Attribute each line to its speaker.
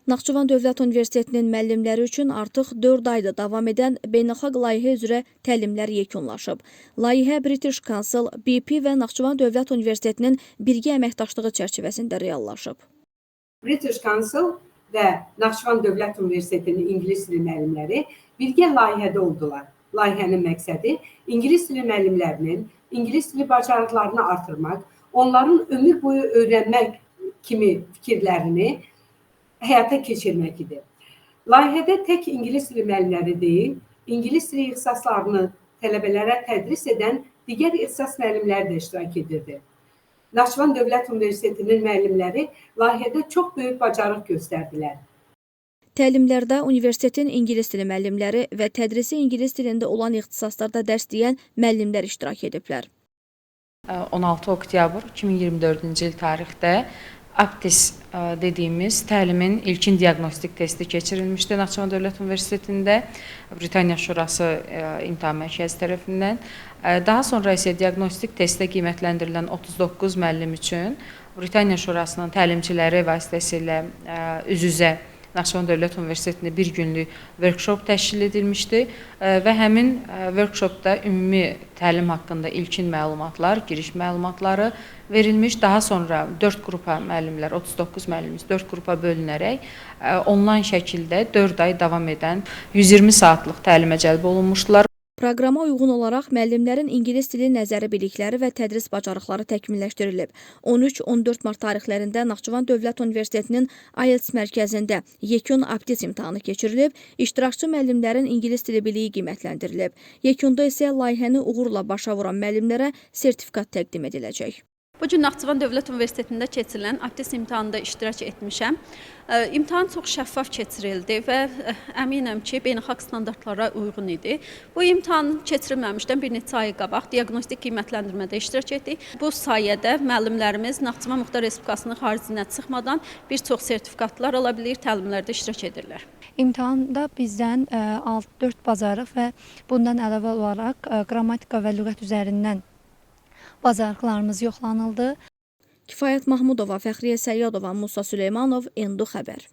Speaker 1: Naxçıvan Dövlət Universitetinin müəllimləri üçün artıq 4 ayda davam edən beynəlxalq layihə üzrə təlimlər yekunlaşıb. Layihə British Council, BP və Naxçıvan Dövlət Universitetinin birgə əməkdaşlığı çərçivəsində reallaşıb.
Speaker 2: British Council və Naxçıvan Dövlət Universitetinin ingilis dili müəllimləri birgə layihədə oldular. Layihənin məqsədi ingilis dili müəllimlərinin ingilis dili bacarıqlarını artırmaq, onların ömür boyu öyrənmək kimi fikirlərini həyata keçirmək idi. Layihədə tək ingilis dili müəllimləri deyil, ingilis dili ixtisaslarını tələbələrə tədris edən digər ixtisas müəllimləri də iştirak edirdi. Naxçıvan Dövlət Universitetinin müəllimləri layihədə çox böyük bacarıq göstərdilər.
Speaker 1: Təlimlərdə universitetin ingilis dili müəllimləri və tədrisi ingilis dilində olan ixtisaslarda dərs deyən müəllimlər iştirak ediblər.
Speaker 3: 16 oktyabr 2024-cü il tarixdə APTIS dediyimiz təlimin ilkin diaqnostik testi keçirilmişdi Naxçıvan Dövlət Universitetində Britaniya Şurası İmtahan Mərkəzi tərəfindən. Daha sonra isə diaqnostik testdə qiymətləndirilən 39 müəllim üçün Britaniya Şurasının təlimçiləri vasitəsilə üz-üzə Naxçıvan Dövlət Universitetində bir günlük workshop təşkil edilmişdi və həmin workshopda ümumi təlim haqqında ilkin məlumatlar, giriş məlumatları verilmiş. Daha sonra 4 qrupa müəllimlər, 39 müəllimimiz 4 qrupa bölünərək onlayn şəkildə 4 ay davam edən 120 saatlıq təlimə cəlb olunmuşdular.
Speaker 1: Proqrama uyğun olaraq müəllimlərin ingilis dili nəzəri bilikləri və tədris bacarıqları təkmilləşdirilib. 13-14 mart tarixlərində Naxçıvan Dövlət Universitetinin IELTS mərkəzində yekun APTIS imtahanı keçirilib, iştirakçı müəllimlərin ingilis dili biliyi qiymətləndirilib. Yekunda isə layihəni uğurla başa vuran müəllimlərə sertifikat təqdim ediləcək.
Speaker 4: Bu gün Naxçıvan Dövlət Universitetində keçirilən APTIS imtahanında iştirak etmişəm. İmtahan çox şəffaf keçirildi və əminəm ki, beynəlxalq standartlara uyğun idi. Bu imtahan keçirilməmişdən bir neçə ay qabaq diaqnostik qiymətləndirmədə iştirak etdik. Bu sayədə müəllimlərimiz Naxçıvan Muxtar Respublikasının xaricinə çıxmadan bir çox sertifikatlar ala bilir, təlimlərdə iştirak edirlər.
Speaker 5: İmtahanda bizdən 4 bacarıq və bundan əlavə olaraq qrammatika və lüğət üzərindən bacarıqlarımız yoxlanıldı.
Speaker 1: Kifayət Mahmudova, Fəxriyə Səyyadova, Musa Süleymanov, Endu xəbər.